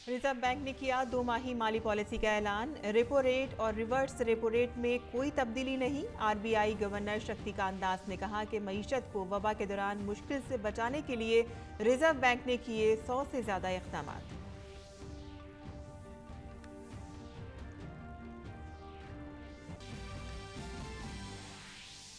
Reserve bank ने किया 2 माही माली policy का ऐलान। रेपो रेट और रिवर्स रेपो रेट में कोई तब्दीली नहीं। आरबीआई गवर्नर शक्तिकांत दास ने कहा कि मईशत को वबा के दौरान मुश्किल से बचाने के लिए रिजर्व बैंक ने किए 100 से ज्यादा इक़दाम।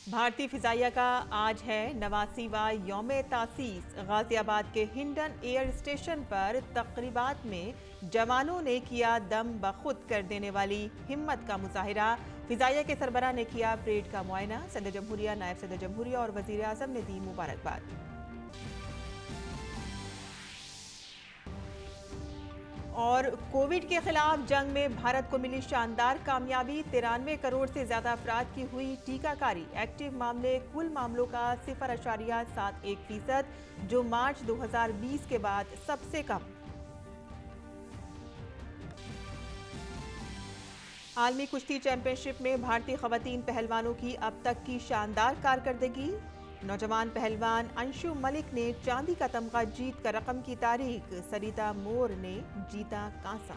भारतीय फिजाइया का आज है 89वां यौम तासीस। गाजियाबाद के हिंडन एयर स्टेशन पर तकरीबात में जवानों ने किया दम बखुद कर देने वाली हिम्मत का मुजाहिरा। फिजाइया के सरबराह ने किया परेड का मुआयना। सदर जमहूरिया, नायब सदर जमहूरिया और वजीर आजम ने दी मुबारकबाद। और कोविड के खिलाफ जंग में भारत को मिली शानदार कामयाबी। 93 करोड़ से ज्यादा अफराद की हुई टीकाकारी। एक्टिव मामले कुल मामलों का 0.71%, जो मार्च 2020 के बाद सबसे कम। आलमी कुश्ती चैंपियनशिप में भारतीय खवातीन पहलवानों की अब तक की शानदार कारकर्दगी। नौजवान पहलवान अंशु मलिक ने चांदी का तमगा जीत कर रकम की तारीख। सरिता मोर ने जीता कांसा।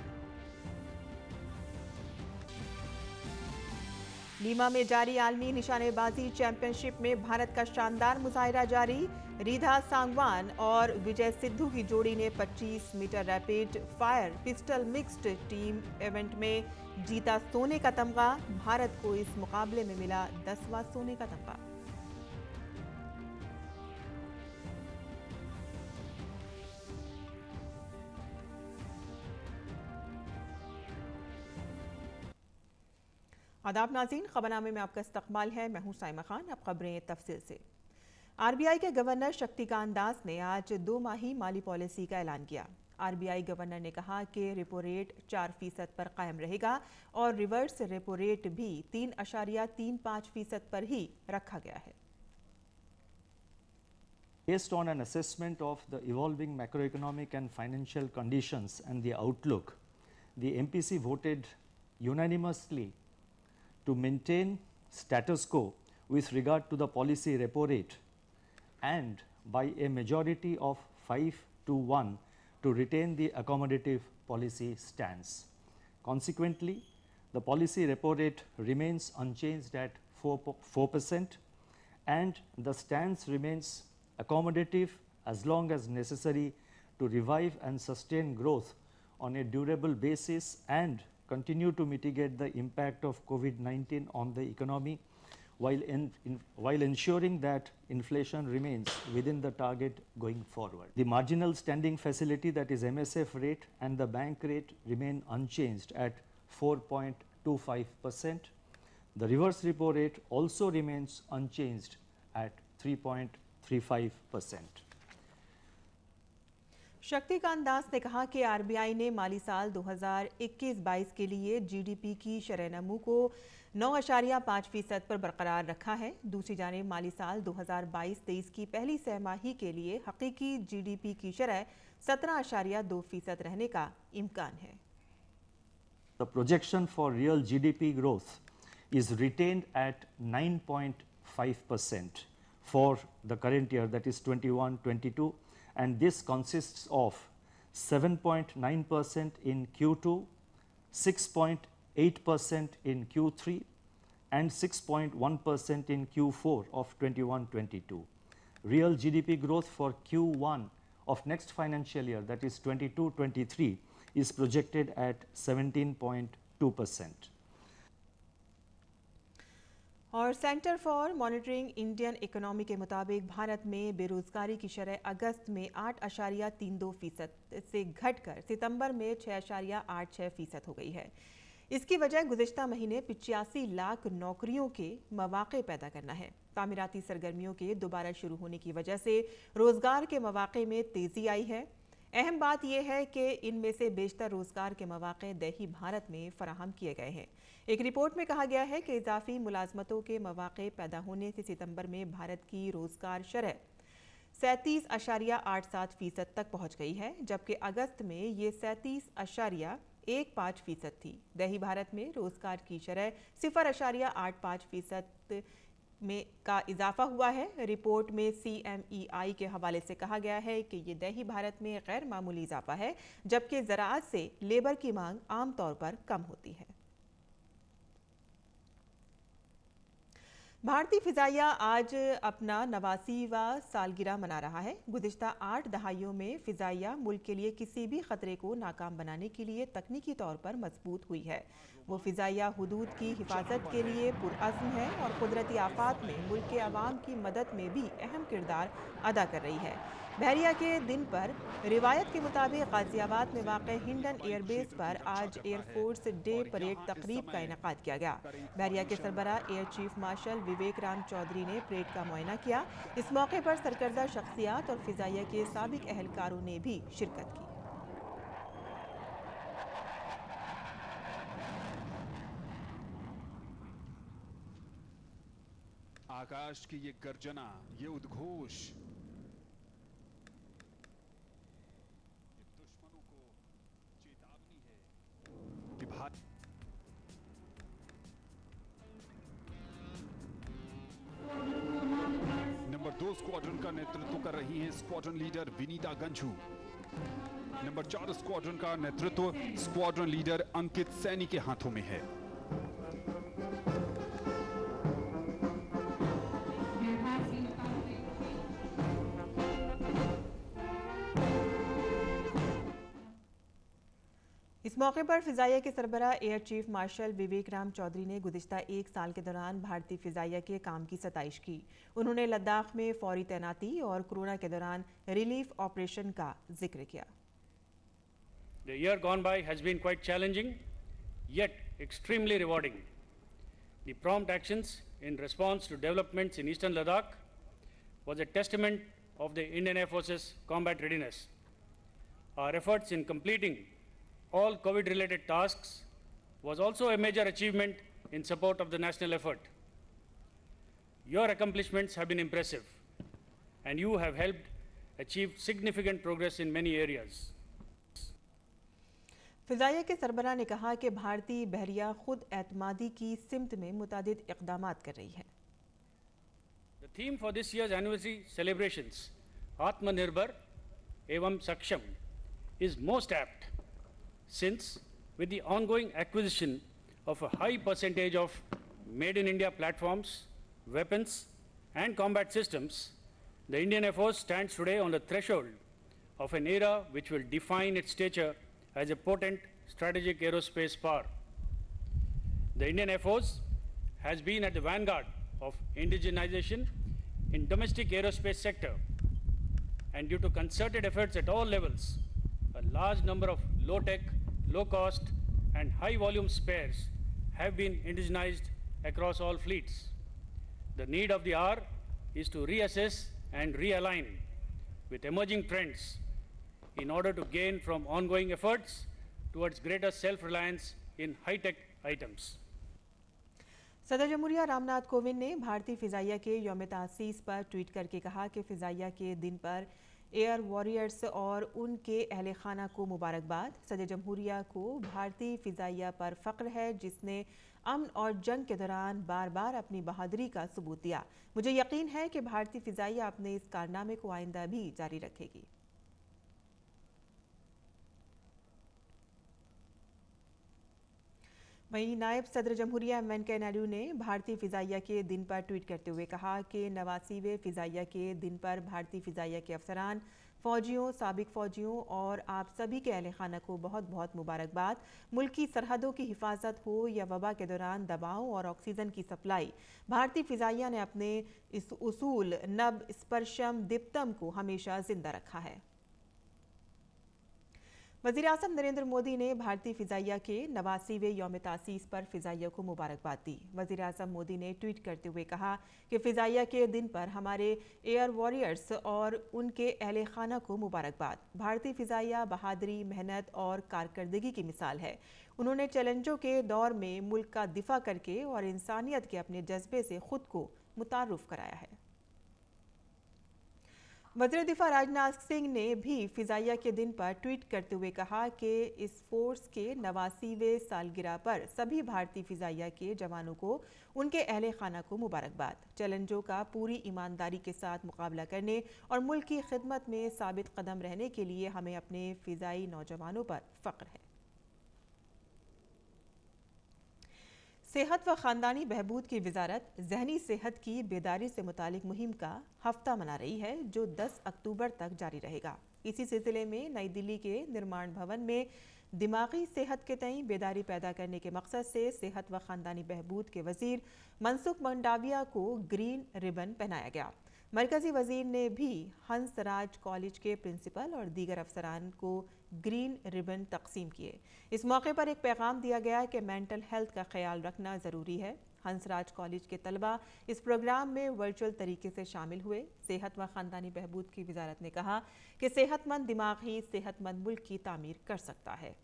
लीमा में जारी आलमी निशानेबाजी चैंपियनशिप में भारत का शानदार मुजाहिरा जारी। रिधा सांगवान और विजय सिद्धू की जोड़ी ने 25 metre rapid fire pistol mixed team event में जीता सोने का तमगा। भारत को इस मुकाबले में मिला 10वां सोने का तमगा। आदाब नाज़रीन, खबरनामे में आपका इस्तकबाल है। मैं हूं साइमा खान। अब खबरें तफसील से। आरबीआई के गवर्नर शक्तिकांत दास ने आज 2 माही माली पॉलिसी का ऐलान किया। आरबीआई गवर्नर ने कहा कि रेपो रेट 4% पर कायम रहेगा और रिवर्स रेपो रेट भी 3.35% पर ही रखा गया है। Based on an assessment of the evolving macroeconomic and financial conditions and the outlook, the MPC voted unanimously to maintain status quo with regard to the policy repo rate, and by a majority of 5 to 1 to retain the accommodative policy stance. Consequently, the policy repo rate remains unchanged at 4% and the stance remains accommodative as long as necessary to revive and sustain growth on a durable basis and continue to mitigate the impact of COVID-19 on the economy while ensuring that inflation remains within the target going forward. The marginal standing facility, that is MSF rate, and the bank rate remain unchanged at 4.25%. The reverse repo rate also remains unchanged at 3.35%. Shaktikanta Das ने कहा कि RBI ने माली साल 2021-22 के लिए GDP की शरह नमू को 9.5% पर बरकरार रखा है। दूसरी जानिब माली साल 2022-23 की पहली सहमाही के लिए हकीकी जीडीपी की शरह 17.2% रहने का इम्कान है। The projection for real GDP growth is retained at 9.5% for the current year, that is 21-22. And this consists of 7.9% in Q2, 6.8% in Q3 and 6.1% in Q4 of 21-22. Real GDP growth for Q1 of next financial year, that is 22-23, is projected at 17.2%. और centre for monitoring Indian economy के मुताबिक भारत में बेरोजगारी की शरह अगस्त में 8.32% से घटकर सितंबर में 6.86% हो गई है। इसकी वजह गुज़िश्ता महीने 85 लाख नौकरियों के मौक़े पैदा करना है। तामीराती सरगर्मियों के दोबारा शुरू होने की वजह से रोजगार के मौक़े में तेज़ी आई है। अहम बात यह है कि इनमें से बेशतर रोजगार के मौक़े देही भारत में फराहम किए गए हैं। एक रिपोर्ट में कहा गया है कि इजाफी मुलाजमतों के मौक़े पैदा होने से सितंबर में भारत की रोजगार शरह 37.87% तक पहुंच गई है, जबकि अगस्त में ये 37.15% थी। देही भारत में रोजगार की शरह 0.85% में का इजाफा हुआ है। रिपोर्ट में CMEI के हवाले से कहा गया है कि ये दही भारत में गैर मामूली इजाफा है, जबकि ज़राअत से लेबर की मांग आमतौर पर कम होती है। भारतीय फिजाइया आज अपना 89वां सालगिरह मना रहा है। गुज़िश्ता 8 दहाइयों में फिजाइया मुल्क के लिए किसी भी खतरे को नाकाम बनाने के लिए तकनीकी तौर पर मजबूत हुई है। वो फिजाइया हुदूद की हिफाजत के लिए पुरअज़्म है और कुदरती आफात में मुल्क के अवाम की मदद में भी अहम किरदार अदा कर रही है। बहरिया के दिन पर रिवायत के मुताबिक गाजियाबाद में वाक़ हिंडन एयरबेस पर आज एयरफोर्स डे परेड तकरीब का इनेकाद किया गया। बहरिया के सरबराह एयर चीफ मार्शल विवेक राम चौधरी ने परेड का मुआयना किया। इस मौके पर सरकर्दा शख्सियात और फिजाइया के साबिक अहलकारों ने भी शिरकत की। आकाश की ये गर्जना, ये उद्घोष, ये दुश्मनों को चेतावनी है कि भारत नंबर 2 स्क्वाड्रन का नेतृत्व कर रही हैं squadron leader Vinita Ganjhu. Number 4 squadron का नेतृत्व स्क्वाड्रन लीडर अंकित सैनी के हाथों में है। इस मौके पर फिजाइया के सरबराह एयर चीफ मार्शल विवेक राम चौधरी ने गुज़िश्ता 1 साल के दौरान भारतीय फिजाइया के काम की सताइश की। उन्होंने लद्दाख में फौरी तैनाती और कोरोना के दौरान रिलीफ ऑपरेशन का जिक्र किया। The year gone by has been quite challenging, yet extremely rewarding. The prompt actions in response to developments in Eastern Ladakh was a testament of the Indian Air Force's combat readiness. Our efforts in completing all COVID-related tasks was also a major achievement in support of the national effort. Your accomplishments have been impressive, and you have helped achieve significant progress in many areas. फिजाइया के सरबराह ने कहा कि भारतीय बहरिया खुद एतमादी की सिमत में मुतादिद इक़दामात कर रही है। The theme for this year's anniversary celebrations, Atmanirbhar Evam Saksham, is most apt, since with the ongoing acquisition of a high percentage of made in India platforms, weapons and combat systems, the Indian Air Force stands today on the threshold of an era which will define its stature as a potent strategic aerospace power. The Indian Air Force has been at the vanguard of indigenization in domestic aerospace sector, and due to concerted efforts at all levels, a large number of low-tech, low-cost and high-volume spares have been indigenized across all fleets. The need of the hour is to reassess and realign with emerging trends in order to gain from ongoing efforts towards greater self-reliance in high-tech items. सदर जमहूरिया रामनाथ कोविंद ने भारतीय फिजाइया के यौम तासीस पर tweet करके कहा कि फिजाइया के दिन पर एयर वॉरियर्स और उनके अहल खाना को मुबारकबाद। सदर जमहूरिया को भारतीय फिजाइया पर फ़ख्र है, जिसने अमन और जंग के दौरान बार बार अपनी बहादुरी का सबूत दिया। मुझे यकीन है कि भारतीय फिजाइया अपने इस कारनामे को आइंदा भी जारी रखेगी। वहीं नायब सदर जमहूरिया वेंकैया नायडू ने भारतीय फिजाइया के दिन पर ट्वीट करते हुए कहा कि 89वें फिजाइया के दिन पर भारतीय फिजाइया के अफसरान, फ़ौजियों, साबिक फ़ौजियों और आप सभी के अहल खाना को बहुत बहुत मुबारकबाद। मुल्क की सरहदों की हिफाजत हो या वबा के दौरान दवाओं और ऑक्सीजन की सप्लाई, भारतीय फिजाइया ने अपने इस उसूल नब स्पर्शम दिप्तम को हमेशा जिंदा रखा है। वज़ीर-ए-आज़म नरेंद्र मोदी ने भारतीय फिजाइया के 89वें यौम तासीस पर फिजाइया को मुबारकबाद दी। वज़ीर-ए-आज़म मोदी ने ट्वीट करते हुए कहा कि फिजाइया के दिन पर हमारे एयर वॉरियर्स और उनके अहल खाना को मुबारकबाद। भारतीय फिजाइया बहादुरी, मेहनत और कारकर्दगी की मिसाल है। उन्होंने चैलेंजों के दौर में मुल्क का दिफा करके और इंसानियत के अपने जज्बे से खुद को मुतारुफ कराया है। वज़ीर दिफा राजनाथ सिंह ने भी फिजाइया के दिन पर ट्वीट करते हुए कहा कि इस फोर्स के 89वें सालगिरह पर सभी भारतीय फिजाइया के जवानों को उनके अहले खाना को मुबारकबाद। चैलेंजों का पूरी ईमानदारी के साथ मुकाबला करने और मुल्क की खिदमत में साबित कदम रहने के लिए हमें अपने फिजाई नौजवानों पर फख्र है। सेहत व ख़ानदानी बहबूद की वजारत जहनी सेहत की बेदारी से मुतालिक मुहिम का हफ्ता मना रही है, जो 10 अक्टूबर तक जारी रहेगा। इसी सिलसिले में नई दिल्ली के निर्माण भवन में दिमागी सेहत के तई बेदारी पैदा करने के मकसद से सेहत व ख़ानदानी बहबूद के वज़ीर मनसुख मंडाविया को ग्रीन रिबन पहनाया गया। मरकजी वज़ीर ने भी हंसराज कॉलेज के प्रिंसिपल और दीगर अफसरान को ग्रीन रिबन तकसीम किए। इस मौके पर एक पैगाम दिया गया कि मेंटल हेल्थ का ख्याल रखना ज़रूरी है। हंसराज कॉलेज के तलबा इस प्रोग्राम में वर्चुअल तरीके से शामिल हुए। सेहत व ख़ानदानी बहबूद की वजारत ने कहा कि सेहतमंद दिमाग ही सेहतमंद मुल्क की तामीर कर सकता है।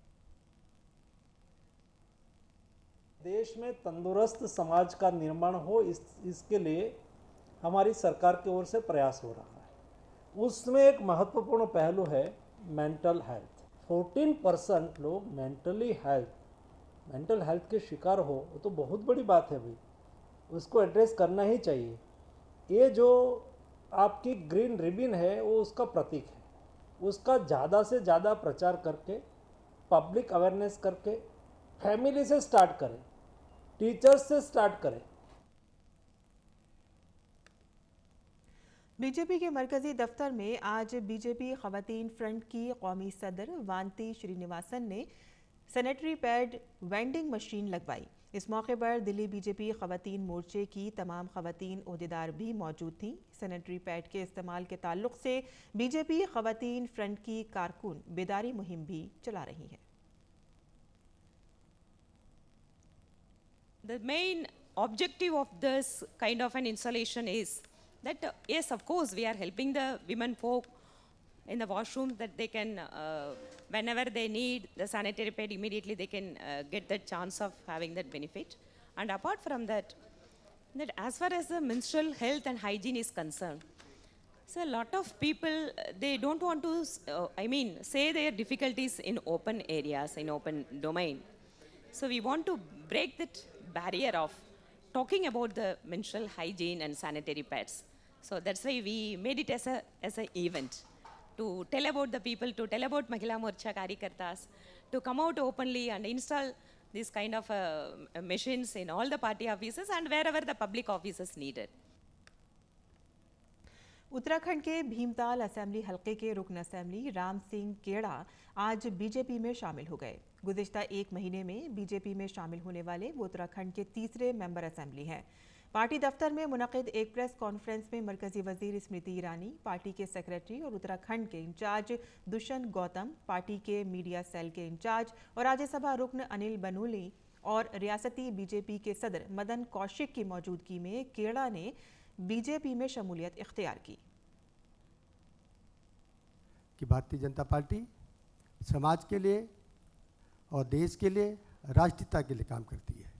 देश में तंदुरुस्त समाज का निर्माण हो, इसके लिए हमारी सरकार की ओर से प्रयास हो रहा है। उसमें एक महत्वपूर्ण पहलू है मेंटल हेल्थ। 14% लोग मेंटल हेल्थ के शिकार हो, वो तो बहुत बड़ी बात है भाई, उसको एड्रेस करना ही चाहिए। ये जो आपकी ग्रीन रिबन है वो उसका प्रतीक है। उसका ज़्यादा से ज़्यादा प्रचार करके, पब्लिक अवेयरनेस करके, फैमिली से स्टार्ट करें, टीचर्स से स्टार्ट करें। बीजेपी के मरकजी दफ्तर में आज बीजेपी खवातीन फ्रंट की कौमी सदर वांती श्रीनिवासन ने सैनिटरी पैड वेंडिंग मशीन लगवाई। इस मौके पर दिल्ली बीजेपी खवातीन मोर्चे की तमाम खवातीन ओहदेदार भी मौजूद थीं। सैनिटरी पैड के इस्तेमाल के ताल्लुक से बीजेपी खवातीन फ्रंट की कारकुन बेदारी मुहिम भी चला रही हैं। The main objective of this kind of an installation is that yes, of course, we are helping the women folk in the washroom, that they can, whenever they need the sanitary pad, immediately they can get the chance of having that benefit. And apart from that, that as far as the menstrual health and hygiene is concerned, so a lot of people, they don't want to, say their difficulties in open areas, in open domain. So we want to break that barrier of talking about the menstrual hygiene and sanitary pads. So that's why we made it as an event to tell about the people, to tell about Mahila Morcha Karyakartas, to come out openly and install these kind of machines in all the party offices and wherever the public offices needed. Uttarakhand के Bhimtal assembly हलके के रुकन assembly Ram Singh केड़ा आज BJP में शामिल हो गए। गुज़िश्ता एक महीने में बीजेपी में शामिल होने वाले वो उत्तराखंड के तीसरे मेंबर असेंबली हैं। पार्टी दफ्तर में मुनक़िद एक प्रेस कॉन्फ्रेंस में मरकजी वज़ीर स्मृति ईरानी, पार्टी के सेक्रेटरी और उत्तराखंड के इंचार्ज दुष्यंत गौतम, पार्टी के मीडिया सेल के इंचार्ज और राज्यसभा रुकन अनिल बनूली और रियासती बीजेपी के सदर मदन कौशिक की मौजूदगी में केड़ा ने बीजेपी में शमूलियत इख्तियार की। कि भारतीय जनता पार्टी समाज के लिए और देश के लिए, राष्ट्रीयता के लिए काम करती है।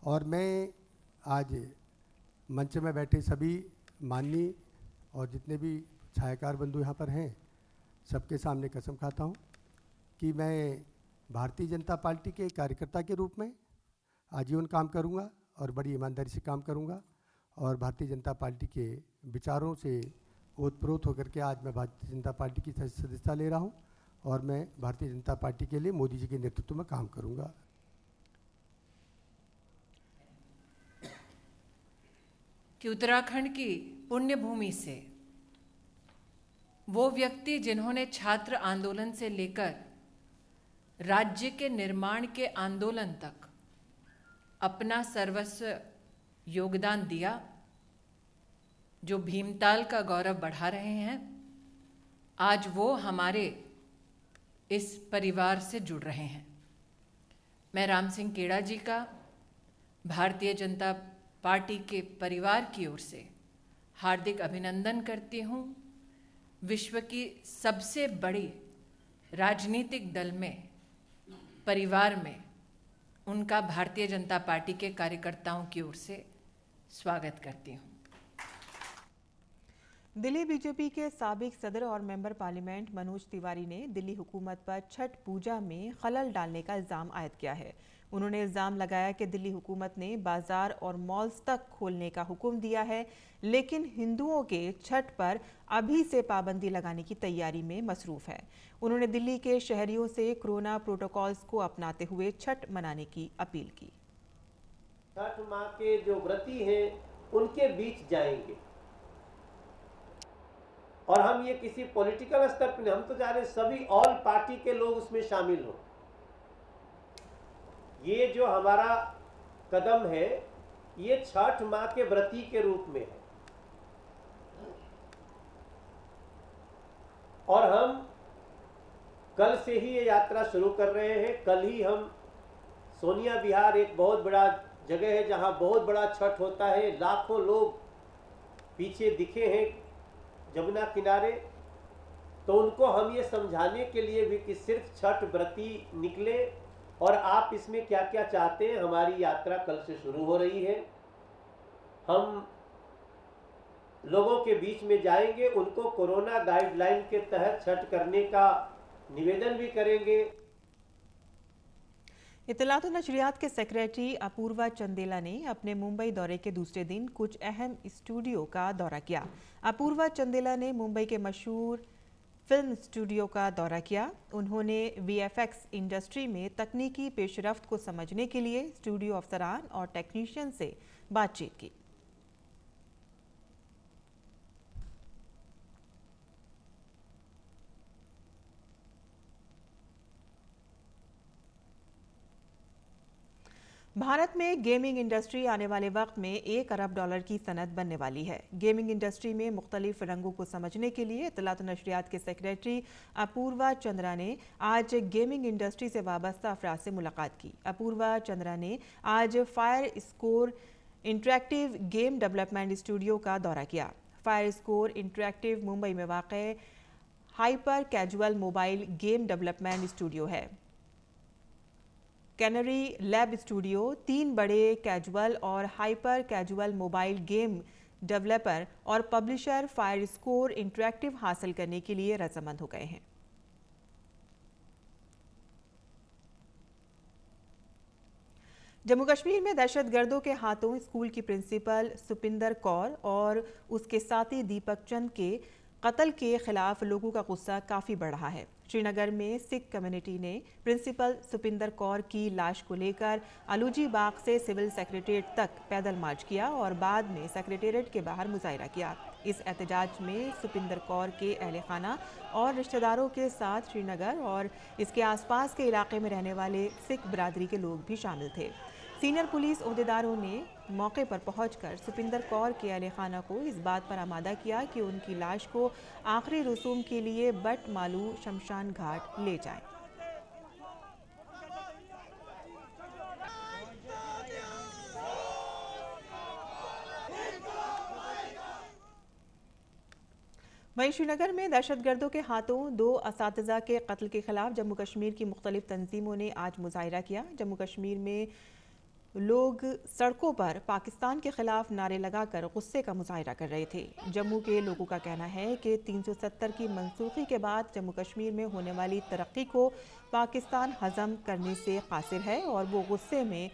और मैं आज मंच में बैठे सभी माननीय और जितने भी छायाकार बंधु यहाँ पर हैं, सबके सामने कसम खाता हूँ कि मैं भारतीय जनता पार्टी के कार्यकर्ता के रूप में आजीवन काम करूँगा और बड़ी ईमानदारी से काम करूँगा। और भारतीय जनता पार्टी के विचारों से ओतप्रोत होकर के आज मैं भारतीय जनता पार्टी की सदस्यता ले रहा हूँ और मैं भारतीय जनता पार्टी के लिए मोदी जी के नेतृत्व में काम करूँगा। कि उत्तराखंड की पुण्य भूमि से वो व्यक्ति जिन्होंने छात्र आंदोलन से लेकर राज्य के निर्माण के आंदोलन तक अपना सर्वस्व योगदान दिया, जो भीमताल का गौरव बढ़ा रहे हैं, आज वो हमारे इस परिवार से जुड़ रहे हैं। मैं राम सिंह केड़ा जी का भारतीय जनता पार्टी के परिवार की ओर से हार्दिक अभिनंदन करती हूँ। विश्व की सबसे बड़ी राजनीतिक दल में, परिवार में उनका भारतीय जनता पार्टी के कार्यकर्ताओं की ओर से स्वागत करती हूँ। दिल्ली बीजेपी के साबिक सदर और मेंबर पार्लियामेंट मनोज तिवारी ने दिल्ली हुकूमत पर छठ पूजा में खलल डालने का इल्जाम आयद किया है। उन्होंने इल्जाम लगाया कि दिल्ली हुकूमत ने बाजार और मॉल्स तक खोलने का हुक्म दिया है, लेकिन हिंदुओं के छठ पर अभी से पाबंदी लगाने की तैयारी में मसरूफ है। उन्होंने दिल्ली के शहरियों से कोरोना प्रोटोकॉल्स को अपनाते हुए छठ मनाने की अपील की। छठ माँ के जो व्रती हैं उनके बीच जाएंगे और हम ये किसी पॉलिटिकल स्तर पर नहीं, हम तो चाह रहे सभी ऑल पार्टी के लोग उसमें शामिल हों। ये जो हमारा कदम है ये छठ माँ के व्रती के रूप में है और हम कल से ही ये यात्रा शुरू कर रहे हैं। कल ही हम सोनिया विहार एक बहुत बड़ा जगह है जहाँ बहुत बड़ा छठ होता है, लाखों लोग पीछे दिखे हैं जमुना किनारे, तो उनको हम ये समझाने के लिए भी कि सिर्फ छठ व्रती निकले और आप इसमें क्या क्या चाहते हैं। हमारी यात्रा कल से शुरू हो रही है, हम लोगों के बीच में जाएंगे, उनको कोरोना गाइडलाइन के तहत छठ करने का निवेदन भी करेंगे। इत्तलात और नशरियात के सेक्रेटरी अपूर्वा चंदेला ने अपने मुंबई दौरे के दूसरे दिन कुछ अहम स्टूडियो का दौरा किया। अपूर्वा चंदेला ने मुंबई के मशहूर फिल्म स्टूडियो का दौरा किया। उन्होंने वीएफएक्स इंडस्ट्री में तकनीकी पेशरफ्त को समझने के लिए स्टूडियो अफसरान और टेक्नीशियन से बातचीत की। भारत में गेमिंग इंडस्ट्री आने वाले वक्त में $1 अरब की सनद बनने वाली है। गेमिंग इंडस्ट्री में मुख्तलिफ रंगों को समझने के लिए इत्तलात और नशरियात के सेक्रेटरी अपूर्वा चंद्रा ने आज गेमिंग इंडस्ट्री से वाबस्ता अफराद से मुलाकात की। अपूर्वा चंद्रा ने आज fire score interactive game development studio का दौरा किया। फायर स्कोर इंटरेक्टिव मुंबई में वाक़ hyper casual mobile game development studio है। कैनरी लैब स्टूडियो 3 बड़े कैजुअल और hyper casual mobile game developer और पब्लिशर फायर स्कोर इंटरेक्टिव हासिल करने के लिए रजामंद हो गए हैं। जम्मू कश्मीर में दहशतगर्दों के हाथों स्कूल की प्रिंसिपल सुपिंदर कौर और उसके साथी दीपक चंद के कत्ल के खिलाफ लोगों का गुस्सा काफ़ी बढ़ रहा है। श्रीनगर में सिख कम्युनिटी ने प्रिंसिपल सुपिंदर कौर की लाश को लेकर आलूजी बाग से सिविल सेक्रेटेरिएट तक पैदल मार्च किया और बाद में सेक्रेटेरिएट के बाहर मुजाहिरा किया। इस एहतजाज में सुपिंदर कौर के अहले खाना और रिश्तेदारों के साथ श्रीनगर और इसके आसपास के इलाके में रहने वाले सिख बरादरी के लोग भी शामिल थे। सीनियर पुलिस ओहदेदारों ने मौके पर पहुंचकर सुपिंदर कौर के अहले खाना को इस बात पर आमादा किया कि उनकी लाश को आखिरी रसूम के लिए बट मालू शमशान घाट ले जाएं। वहीं श्रीनगर में दहशतगर्दों के हाथों 2 असातिज़ा के कत्ल के खिलाफ जम्मू कश्मीर की मुख्तलिफ तंजीमों ने आज मुजाहिरा किया। जम्मू कश्मीर में लोग सड़कों पर पाकिस्तान के खिलाफ नारे लगाकर गुस्से का मुजाहिरा कर रहे थे। जम्मू के लोगों का कहना है कि 370 की मनसूखी के बाद जम्मू कश्मीर में होने वाली तरक्की को पाकिस्तान हजम करने से कासिर है और वो गुस्से में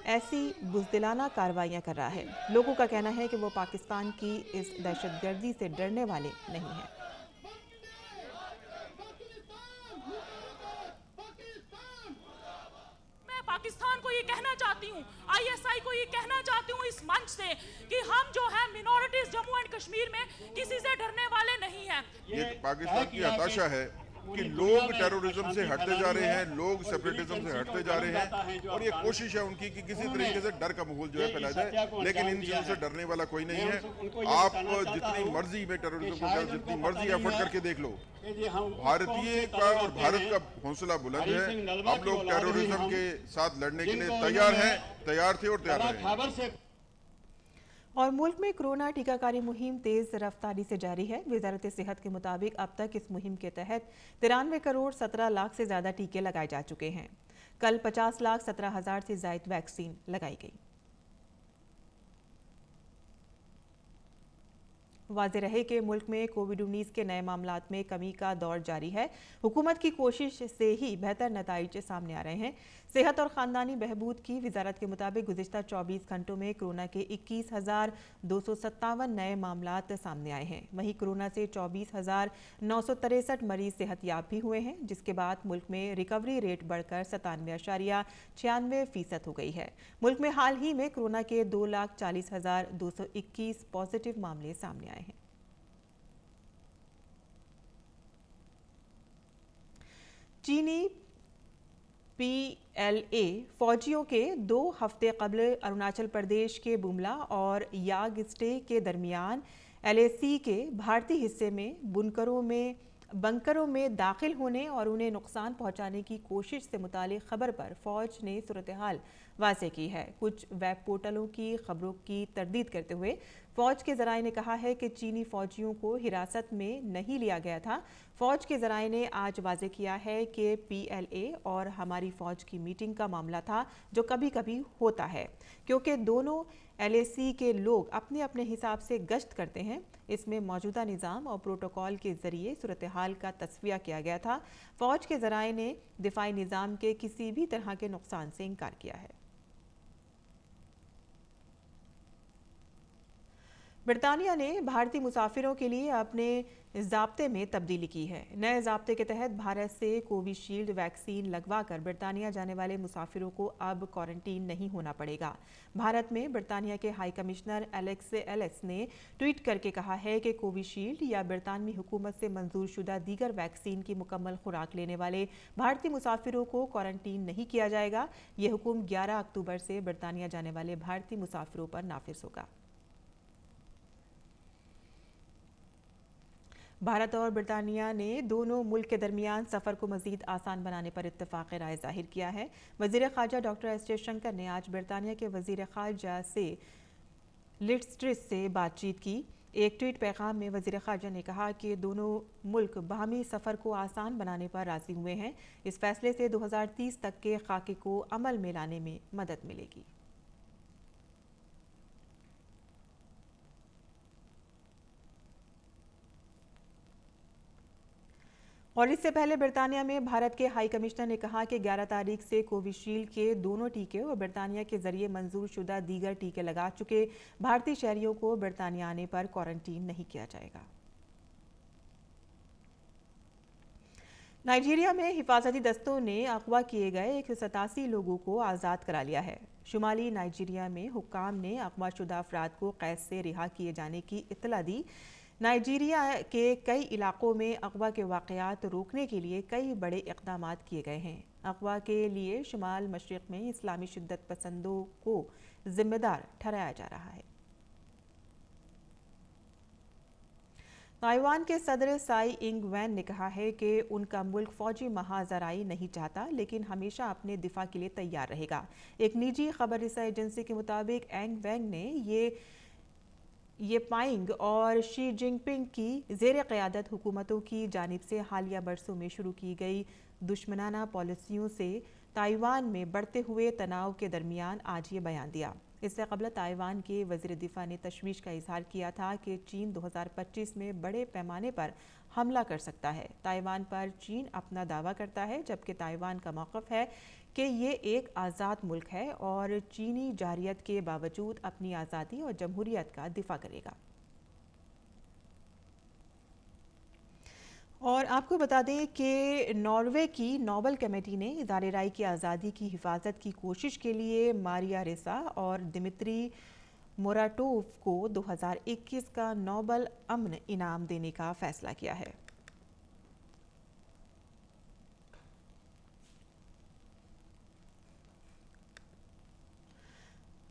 ऐसी बुज़दिलाना कार्रवाइयाँ कर रहा है। लोगों का कहना है कि वो पाकिस्तान की इस दहशतगर्दी से डरने वाले नहीं हैं। पाकिस्तान को ये कहना चाहती हूँ, आईएसआई को ये कहना चाहती हूँ इस मंच से कि हम जो है मिनॉरिटीज जम्मू एंड कश्मीर में किसी से डरने वाले नहीं हैं। ये पाकिस्तान की हताशा है कि लोग टेररिज्म से हटते जा रहे हैं, लोग सेपरेटिज्म से हटते जा रहे हैं और ये कोशिश है उनकी कि किसी तरीके से डर का माहौल जो है फैलाया जाए, लेकिन इन चीजों से डरने वाला कोई नहीं है। आप जितनी मर्जी में टेररिज्म को जितनी मर्जी एफर्ट करके देख लो, भारतीय का और भारत का हौसला बुलंद है। हम लोग टेररिज्म के साथ लड़ने के लिए तैयार हैं, तैयार थे और तैयार रहेंगे। और मुल्क में कोरोना टीकाकारी मुहिम तेज रफ्तारी से जारी है। वजारत सेहत के मुताबिक अब तक इस मुहिम के तहत 93 करोड़ 17 लाख से ज़्यादा टीके लगाए जा चुके हैं। कल 50 लाख 17 हज़ार से ज़ायद वैक्सीन लगाई गई। वाज़ेह रहे कि मुल्क में कोविड-19 के नए मामलात में कमी का दौर जारी है। हुकूमत की कोशिश से ही बेहतर नताइज सामने आ रहे हैं। सेहत और ख़ानदानी बहबूद की वजारत के मुताबिक गुज़िश्ता 24 घंटों में कोरोना के 21,257 नए मामलात सामने आए हैं। वहीं कोरोना से 24,963 मरीज सेहतयाब भी हुए हैं, जिसके बाद मुल्क में रिकवरी रेट बढ़कर 97.96% हो गई है। मुल्क में हाल ही में कोरोना के 2,40,221 पॉजिटिव मामले सामने आए हैं। चीनी PLA फौजियों के 2 हफ्ते कबल अरुणाचल प्रदेश के बुमला और यागस्टे के दरमियान LAC के भारतीय हिस्से में बंकरों में दाखिल होने और उन्हें नुकसान पहुंचाने की कोशिश से मुतालिक खबर पर फौज ने सूरत हाल वाज़ेह की है। कुछ वेब पोर्टलों की खबरों की तरदीद करते हुए फौज के ज़राए ने कहा है कि चीनी फौजियों को हिरासत में नहीं लिया गया था। फौज के ज़राए ने आज वाज़ेह किया है कि PLA और हमारी फौज की मीटिंग का मामला था, जो कभी कभी होता है क्योंकि दोनों LAC के लोग अपने अपने हिसाब से गश्त करते हैं। इसमें मौजूदा निज़ाम और प्रोटोकॉल के ज़रिए सूरत हाल का तस्वीया किया गया था। फौज के ज़राए ने दिफाई निज़ाम के किसी भी तरह के नुकसान से इनकार किया है। बरतानिया ने भारतीय मुसाफिरों के लिए अपने ज़ाब्ते में तब्दीली की है। नए ज़ाब्ते के तहत भारत से कोविशील्ड वैक्सीन लगवाकर बरतानिया जाने वाले मुसाफिरों को अब क्वारंटीन नहीं होना पड़ेगा। भारत में बरतानिया के हाई कमिश्नर एलेक्स एलिस ने ट्वीट करके कहा है कि कोविशील्ड या बरतानवी हुकूमत से मंजूर शुदा दीगर वैक्सीन की मुकम्मल खुराक लेने वाले भारतीय मुसाफिरों को क्वारंटीन नहीं किया जाएगा। ये हुक्म 11 अक्टूबर से बरतानिया जाने वाले भारतीय मुसाफिरों पर नाफिज होगा। भारत और बरतानिया ने दोनों मुल्क के दरमियान सफ़र को मज़ीद आसान बनाने पर इत्तफ़ाक़ राय ज़ाहिर किया है। वज़ीर ख़ारजा डॉक्टर एस जयशंकर ने आज बरतानिया के वज़ीर ख़ारजा से लिस्ट्रिस से बातचीत की। एक ट्वीट पैगाम में वज़ीर ख़ारजा ने कहा कि दोनों मुल्क बाहमी सफ़र को आसान बनाने पर राज़ी हुए हैं। इस फैसले से 2030 तक के खाके को अमल में लाने में मदद मिलेगी। और इससे पहले बरतानिया में भारत के हाई कमिश्नर ने कहा कि 11 तारीख से कोविशील्ड के दोनों टीके और बरतानिया के जरिए मंजूर शुदा दीगर टीके लगा चुके भारतीय शहरियों को बरतानिया आने पर क्वारंटीन नहीं किया जाएगा। नाइजीरिया में हिफाजती दस्तों ने अगवा किए गए 187 लोगों को आज़ाद करा लिया है। शुमाली नाइजीरिया में हुक्काम ने अगवाशुदा अफराद को कैद से रिहा किए जाने की इत्तला दी। नाइजीरिया के कई इलाकों में अगवा के वाक़यात रोकने के लिए कई बड़े इक़दामात किए गए हैं। अगवा के लिए शुमाल मशरिक़ में इस्लामी शिद्दत पसंदों को जिम्मेदार ठहराया जा रहा है। ताइवान के सदर साई इंग वैन ने कहा है कि उनका मुल्क फौजी महाजराई नहीं चाहता, लेकिन हमेशा अपने दिफा के लिए तैयार रहेगा। एक निजी खबर रिसा एजेंसी के मुताबिक एंग वैंग ने ये पाइंग और शी जिनपिंग की ज़ेर क़यादत हुकूमतों की जानिब से हालिया बरसों में शुरू की गई दुश्मनाना पॉलिसियों से ताइवान में बढ़ते हुए तनाव के दरमियान आज ये बयान दिया। इससे कबल ताइवान के वज़ीर दिफा ने तशवीश का इजहार किया था कि चीन 2025 में बड़े पैमाने पर हमला कर सकता है। ताइवान पर चीन अपना दावा करता है, जबकि ताइवान का मौक़िफ़ है कि ये एक आज़ाद मुल्क है और चीनी जारियत के बावजूद अपनी आज़ादी और जमहूरियत का दिफा करेगा। और आपको बता दें कि नॉर्वे की नोबल कमेटी ने इदारे राय की आज़ादी की हिफाजत की कोशिश के लिए मारिया रेसा और दिमित्री मोराटोव को 2021 का नोबल अमन इनाम देने का फैसला किया है।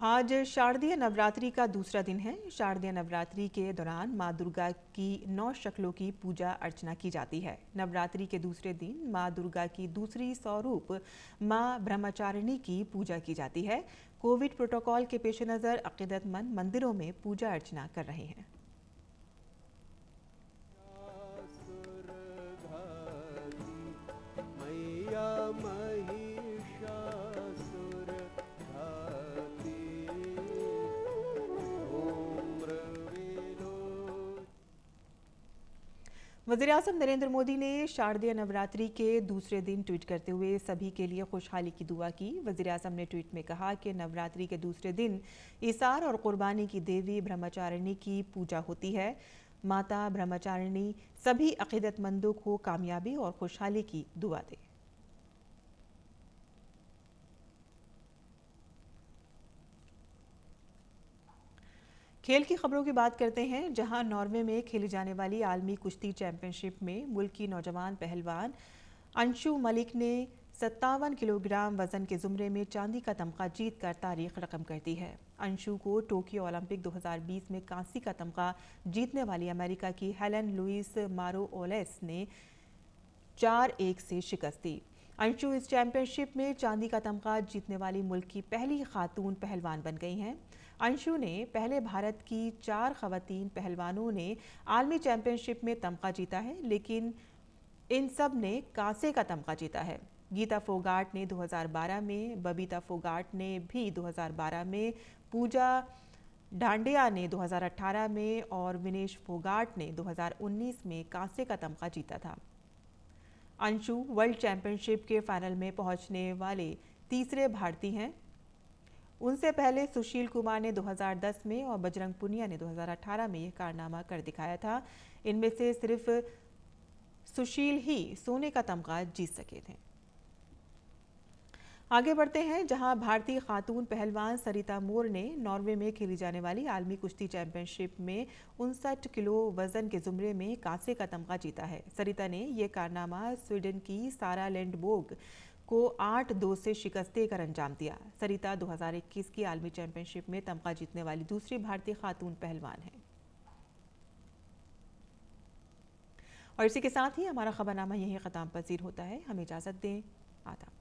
आज शारदीय नवरात्रि का दूसरा दिन है। शारदीय नवरात्रि के दौरान माँ दुर्गा की 9 शक्लों की पूजा अर्चना की जाती है। नवरात्रि के दूसरे दिन माँ दुर्गा की दूसरी स्वरूप माँ ब्रह्मचारिणी की पूजा की जाती है। कोविड प्रोटोकॉल के पेश नज़र अक़ीदतमंद मंदिरों में पूजा अर्चना कर रहे हैं। वज़ीर-ए-आज़म नरेंद्र मोदी ने शारदीय नवरात्रि के दूसरे दिन ट्वीट करते हुए सभी के लिए खुशहाली की दुआ की। वज़ीर-ए-आज़म ने ट्वीट में कहा कि नवरात्रि के दूसरे दिन ईसार और कुर्बानी की देवी ब्रह्मचारिणी की पूजा होती है। माता ब्रह्मचारिणी सभी अक़ीदतमंदों को कामयाबी और खुशहाली की दुआ दे। खेल की खबरों की बात करते हैं, जहां नॉर्वे में खेली जाने वाली आलमी कुश्ती चैंपियनशिप में मुल्क की नौजवान पहलवान अंशु मलिक ने 57 किलोग्राम वजन के जुमरे में चांदी का तमगा जीतकर तारीख रकम कर दी है। अंशु को टोक्यो ओलंपिक 2020 में कांसी का तमगा जीतने वाली अमेरिका की हेलन लुइस मारोओलेस ने 4-1 से शिकस्त दी। अंशु इस चैंपियनशिप में चांदी का तमगा जीतने वाली मुल्क की पहली खातून पहलवान बन गई हैं। अंशु ने पहले भारत की 4 खवातीन पहलवानों ने आलमी चैंपियनशिप में तमगा जीता है, लेकिन इन सब ने कांसे का तमगा जीता है। गीता फोगाट ने 2012 में, बबीता फोगाट ने भी 2012 में, पूजा डांडिया ने 2018 में और विनेश फोगाट ने 2019 में कांसे का तमगा जीता था। अंशु वर्ल्ड चैंपियनशिप के फाइनल में पहुंचने वाले तीसरे भारतीय हैं। उनसे पहले सुशील कुमार ने 2010 में और बजरंग पुनिया ने 2018 में यह कारनामा कर दिखाया था। इनमें से सिर्फ सुशील ही सोने का तमगा जीत सके थे। आगे बढ़ते हैं, जहां भारतीय खातून पहलवान सरिता मोर ने नॉर्वे में खेली जाने वाली आलमी कुश्ती चैंपियनशिप में 59 किलो वजन के जुमरे में कांसे का तमगा जीता है। सरिता ने यह कारनामा स्वीडन की सारा लैंडबोर्ग को 8-2 से शिकस्त देकर अंजाम दिया। सरिता 2021 की आलमी चैंपियनशिप में तमगा जीतने वाली दूसरी भारतीय खातून पहलवान हैं। और इसी के साथ ही हमारा खबरनामा यहीं ख़त्म पज़ीर होता है। हमें इजाज़त दें। आदाब।